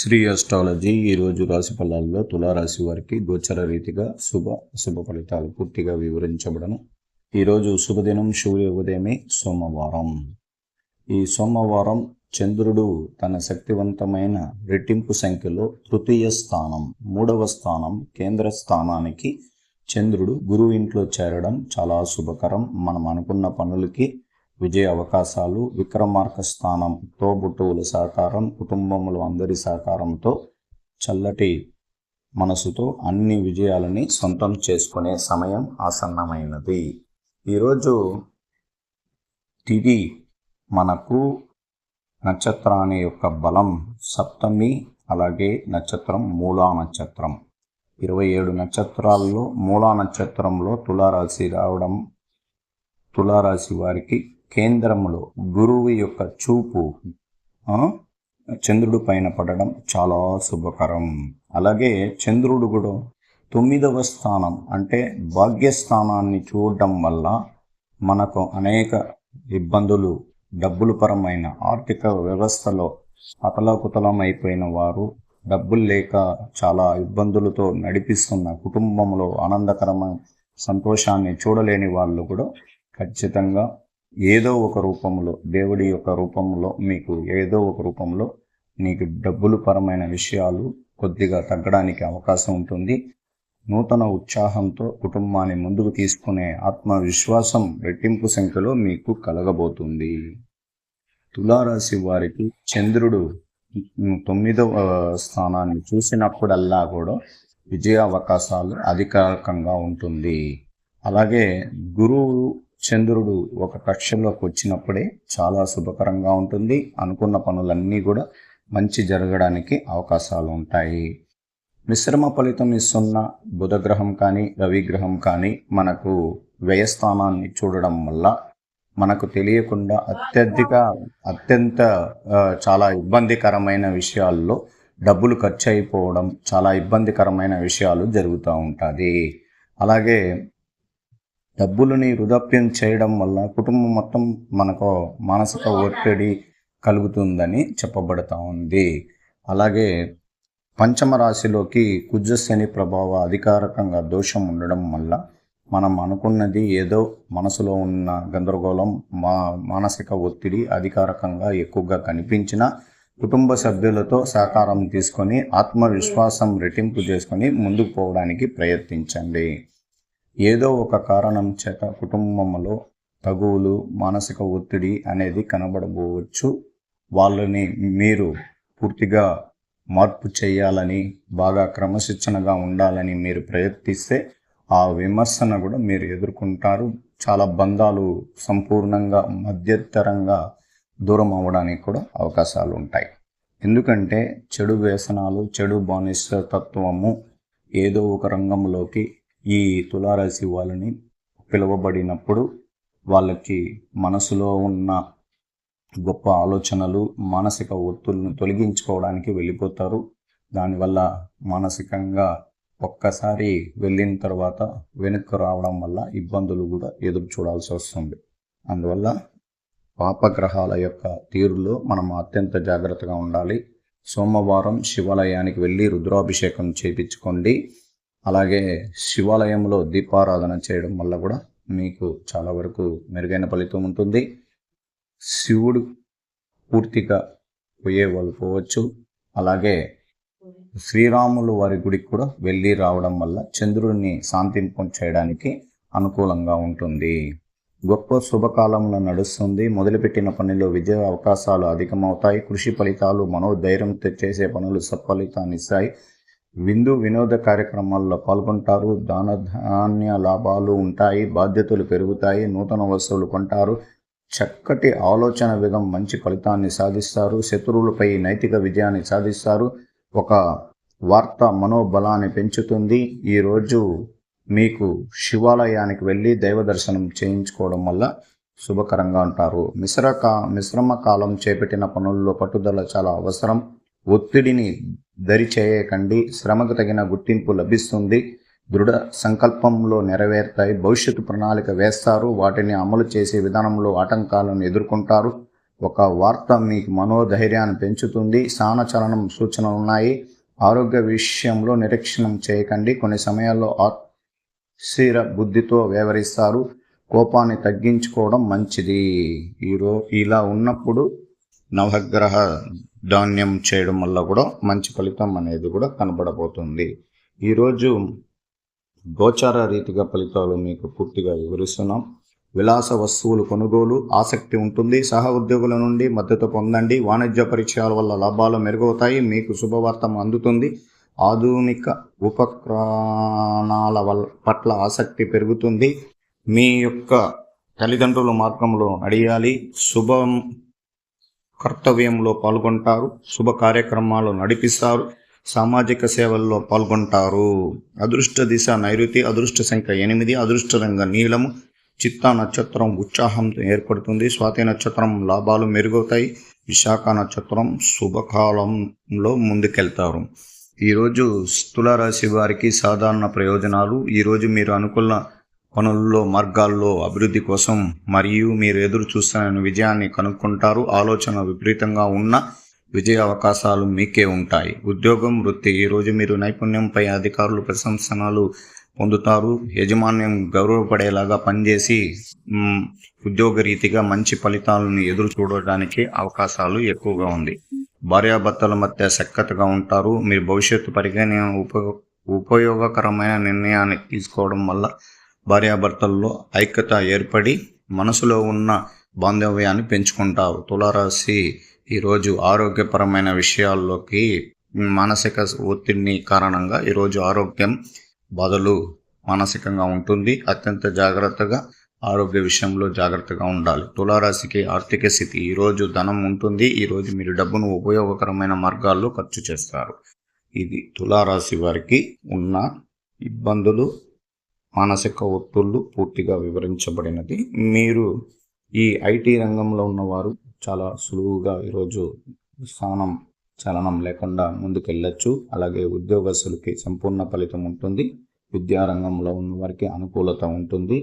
Shri astrology ఈరోజు రాశి ఫలాల్లో తులారాశి వారికి గోచర రీతిగా అశుభ ఫలితాలు పూర్తిగా వివరించబడను. ఈరోజు శుభదినం సూర్యోదయమే సోమవారం. ఈ సోమవారం చంద్రుడు తన శక్తివంతమైన రెట్టింపు సంఖ్యలో తృతీయ స్థానం, 3వ స్థానం కేంద్ర స్థానానికి చంద్రుడు గురువు ఇంట్లో చేరడం చాలా శుభకరం. మనం అనుకున్న పనులకి విజయ అవకాశాలు, విక్రమార్క స్థానం, తోబుట్టువుల సహకారం, కుటుంబములు అందరి సహకారంతో చల్లటి మనసుతో అన్ని విజయాలని సొంతం చేసుకునే సమయం ఆసన్నమైనది. ఈరోజు తిథి మనకు నక్షత్రాన్ని యొక్క బలం సప్తమి, అలాగే నక్షత్రం మూలా నక్షత్రం. 27 నక్షత్రాల్లో మూలా నక్షత్రంలో తులారాశి రావడం, తులారాశి వారికి కేంద్రంలో గురువు యొక్క చూపు చంద్రుడి పైన పడడం చాలా శుభకరం. అలాగే చంద్రుడు కూడా 9వ స్థానం అంటే భాగ్యస్థానాన్ని చూడడం వల్ల మనకు అనేక ఇబ్బందులు, డబ్బుల పరమైన ఆర్థిక వ్యవస్థలో అతలాకుతలం అయిపోయిన వారు, డబ్బులు లేక చాలా ఇబ్బందులతో నడిపిస్తున్న కుటుంబంలో ఆనందకరమైన సంతోషాన్ని చూడలేని వాళ్ళు కూడా ఖచ్చితంగా ఏదో ఒక రూపంలో, దేవుడి యొక్క రూపంలో మీకు ఏదో ఒక రూపంలో నీకు డబ్బులు పరమైన విషయాలు కొద్దిగా తగ్గడానికి అవకాశం ఉంటుంది. నూతన ఉత్సాహంతో కుటుంబాన్ని ముందుకు తీసుకునే ఆత్మవిశ్వాసం రెట్టింపు సంఖ్యలో మీకు కలగబోతుంది. తులారాశి వారికి చంద్రుడు 9వ స్థానాన్ని చూసినప్పుడల్లా కూడా విజయ అవకాశాలు అధికారికంగా ఉంటుంది. అలాగే గురువు చంద్రుడు ఒక కక్షలోకి వచ్చినప్పుడే చాలా శుభకరంగా ఉంటుంది. అనుకున్న పనులన్నీ కూడా మంచి జరగడానికి అవకాశాలు ఉంటాయి. మిశ్రమ ఫలితం ఇస్తున్న బుధగ్రహం కానీ రవిగ్రహం కానీ మనకు వ్యయస్థానాన్ని చూడడం వల్ల మనకు తెలియకుండా అత్యంత చాలా ఇబ్బందికరమైన విషయాల్లో డబ్బులు ఖర్చు అయిపోవడం, చాలా ఇబ్బందికరమైన విషయాలు జరుగుతూ ఉంటుంది. అలాగే డబ్బులని వృధాప్యం చేయడం వల్ల కుటుంబం మొత్తం మనకు మానసిక ఒత్తిడి కలుగుతుందని చెప్పబడుతూ ఉంది. అలాగే పంచమ రాశిలోకి కుజశని ప్రభావ అధికారికంగా దోషం ఉండడం వల్ల మనం అనుకున్నది ఏదో మనసులో ఉన్న గందరగోళం, మానసిక ఒత్తిడి అధికారికంగా ఎక్కువగా కనిపించిన కుటుంబ సభ్యులతో సహకారం తీసుకొని ఆత్మవిశ్వాసం రెట్టింపు చేసుకొని ముందుకు పోవడానికి ప్రయత్నించండి. ఏదో ఒక కారణం చేత కుటుంబంలో తగువులు, మానసిక ఒత్తిడి అనేది కనబడబోవచ్చు. వాళ్ళని మీరు పూర్తిగా మార్పు చేయాలని, బాగా క్రమశిక్షణగా ఉండాలని మీరు ప్రయత్నిస్తే ఆ విమర్శన కూడా మీరు ఎదుర్కొంటారు. చాలా బంధాలు సంపూర్ణంగా మధ్యతరంగా దూరం అవ్వడానికి కూడా అవకాశాలు ఉంటాయి. ఎందుకంటే చెడు వ్యసనాలు, చెడు బానిసత్వము ఏదో ఒక రంగంలోకి ఈ తులారాశి వాళ్ళని పిలువబడినప్పుడు వాళ్ళకి మనసులో ఉన్న గొప్ప ఆలోచనలు, మానసిక ఒత్తులను తొలగించుకోవడానికి వెళ్ళిపోతారు. దానివల్ల మానసికంగా ఒక్కసారి వెళ్ళిన తర్వాత వెనక్కి రావడం వల్ల ఇబ్బందులు కూడా ఎదురు చూడాల్సి వస్తుంది. అందువల్ల పాపగ్రహాల యొక్క తీరులో మనం అత్యంత జాగ్రత్తగా ఉండాలి. సోమవారం శివాలయానికి వెళ్ళి రుద్రాభిషేకం చేయించుకోండి. అలాగే శివాలయంలో దీపారాధన చేయడం వల్ల కూడా మీకు చాలా వరకు మెరుగైన ఫలితం ఉంటుంది. శివుడు పూర్తిగా పోయే వాళ్ళు పోవచ్చు. అలాగే శ్రీరాములు వారి గుడికి కూడా వెళ్ళి రావడం వల్ల చంద్రుడిని శాంతింపం చేయడానికి అనుకూలంగా ఉంటుంది. గొప్ప శుభకాలంలో నడుస్తుంది. మొదలుపెట్టిన పనిలో విజయ అవకాశాలు అధికమవుతాయి. కృషి ఫలితాలు, మనోధైర్యంతో చేసే పనులు సత్ఫలితాన్ని ఇస్తాయి. వినోద కార్యక్రమాల్లో పాల్గొంటారు. ధాన్య లాభాలు ఉంటాయి. బాధ్యతలు పెరుగుతాయి. నూతన వస్తువులు కొంటారు. చక్కటి ఆలోచన విధం మంచి ఫలితాన్ని సాధిస్తారు. శత్రువులపై నైతిక విజయాన్ని సాధిస్తారు. ఒక వార్త మనోబలాన్ని పెంచుతుంది. ఈరోజు మీకు శివాలయానికి వెళ్ళి దైవ దర్శనం చేయించుకోవడం వల్ల శుభకరంగా ఉంటారు. మిశ్రమ కాలం చేపట్టిన పనుల్లో పట్టుదల చాలా అవసరం. ఒత్తిడిని దరి చేయకండి. శ్రమకు తగిన గుర్తింపు లభిస్తుంది. దృఢ సంకల్పంలో నెరవేరుతాయి. భవిష్యత్తు ప్రణాళిక వేస్తారు. వాటిని అమలు చేసే విధానంలో ఆటంకాలను ఎదుర్కొంటారు. ఒక వార్త మీకు మనోధైర్యాన్ని పెంచుతుంది. స్థానచలనం సూచనలు ఉన్నాయి. ఆరోగ్య విషయంలో నిరీక్షణం చేయకండి. కొన్ని సమయాల్లో స్థిర బుద్ధితో వ్యవహరిస్తారు. కోపాన్ని తగ్గించుకోవడం మంచిది. ఇలా ఉన్నప్పుడు నవగ్రహ ధాన్యం చేయడం వల్ల కూడా మంచి ఫలితం అనేది కూడా కనబడబోతుంది. ఈరోజు గోచార రీతిగా ఫలితాలు మీకు పూర్తిగా వివరిస్తున్నాం. విలాస వస్తువులు కొనుగోలు ఆసక్తి ఉంటుంది. సహ ఉద్యోగుల నుండి మద్దతు పొందండి. వాణిజ్య పరిచయాల వల్ల లాభాలు మెరుగవుతాయి. మీకు శుభవార్త అందుతుంది. ఆధునిక ఉపకరణాల పట్ల ఆసక్తి పెరుగుతుంది. మీ యొక్క తల్లిదండ్రుల మార్గంలో నడియాలి. కర్తవ్యంలో పాల్గొంటారు. శుభ కార్యక్రమాలు నడిపిస్తారు. సామాజిక సేవల్లో పాల్గొంటారు. అదృష్ట దిశ నైరుతి. అదృష్ట సంఖ్య 8. అదృష్ట రంగ నీలము. చిత్తా నక్షత్రం ఉత్సాహంతో ఏర్పడుతుంది. స్వాతి నక్షత్రం లాభాలు మెరుగవుతాయి. విశాఖ నక్షత్రం శుభకాలంలో ముందుకెళ్తారు. ఈరోజు తులారాశి వారికి సాధారణ ప్రయోజనాలు. ఈరోజు మీరు అనుకున్న పనుల్లో మార్గాల్లో అభివృద్ధి కోసం మరియు మీరు ఎదురు చూస్తున్న విజయాన్ని కనుక్కుంటారు. ఆలోచన విపరీతంగా ఉన్న విజయ అవకాశాలు మీకే ఉంటాయి. ఉద్యోగం వృత్తి. ఈరోజు మీరు నైపుణ్యంపై అధికారులు ప్రశంసనలు పొందుతారు. యాజమాన్యం గౌరవపడేలాగా పనిచేసి ఉద్యోగరీతిగా మంచి ఫలితాలను ఎదురు చూడడానికి అవకాశాలు ఎక్కువగా ఉంది. భార్యాభర్తల మధ్య సఖ్యతగా ఉంటారు. మీరు భవిష్యత్తు పరిజ్ఞానం ఉపయోగకరమైన నిర్ణయాన్ని తీసుకోవడం వల్ల భార్యాభర్తల్లో ఐక్యత ఏర్పడి మనసులో ఉన్న బాంధవ్యాన్ని పెంచుకుంటారు. తులారాశి ఈరోజు ఆరోగ్యపరమైన విషయాల్లోకి మానసిక ఒత్తిడిని కారణంగా ఈరోజు ఆరోగ్యం బాధలు మానసికంగా ఉంటుంది. అత్యంత జాగ్రత్తగా ఆరోగ్య విషయంలో జాగ్రత్తగా ఉండాలి. తులారాశికి ఆర్థిక స్థితి. ఈరోజు ధనం ఉంటుంది. ఈరోజు మీరు డబ్బును ఉపయోగకరమైన మార్గాల్లో ఖర్చు చేస్తారు. ఇది తులారాశి వారికి ఉన్న ఇబ్బందులు, మానసిక ఒత్తిళ్లు పూర్తిగా వివరించబడినది. మీరు ఈ ఐటీ రంగంలో ఉన్నవారు చాలా సులువుగా ఈరోజు చలనం లేకుండా ముందుకెళ్ళచ్చు. అలాగే ఉద్యోగస్తులకి సంపూర్ణ ఫలితం ఉంటుంది. విద్యారంగంలో ఉన్న వారికి అనుకూలత ఉంటుంది.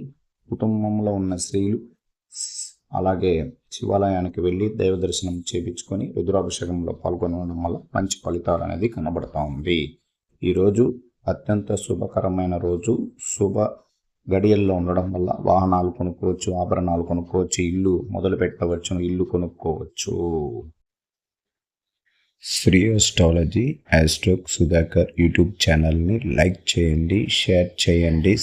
కుటుంబంలో ఉన్న స్త్రీలు అలాగే శివాలయానికి వెళ్ళి దైవ దర్శనం చేయించుకొని రుద్రాభిషేకంలో పాల్గొనడం వల్ల మంచి ఫలితాలు అనేది కనబడతా ఉంది. ఈరోజు అత్యంత శుభకరమైన రోజు. శుభ గడియల్లో ఉండడం వల్ల వాహనాలు కొనుక్కోవచ్చు, ఆభరణాలు కొనుక్కోవచ్చు, ఇల్లు మొదలు పెట్టవచ్చు, ఇల్లు కొనుక్కోవచ్చు. శ్రీ ఆస్ట్రాలజీ ఆస్ట్రోక్ సుధాకర్ యూట్యూబ్ ఛానల్ని లైక్ చేయండి, షేర్ చేయండి.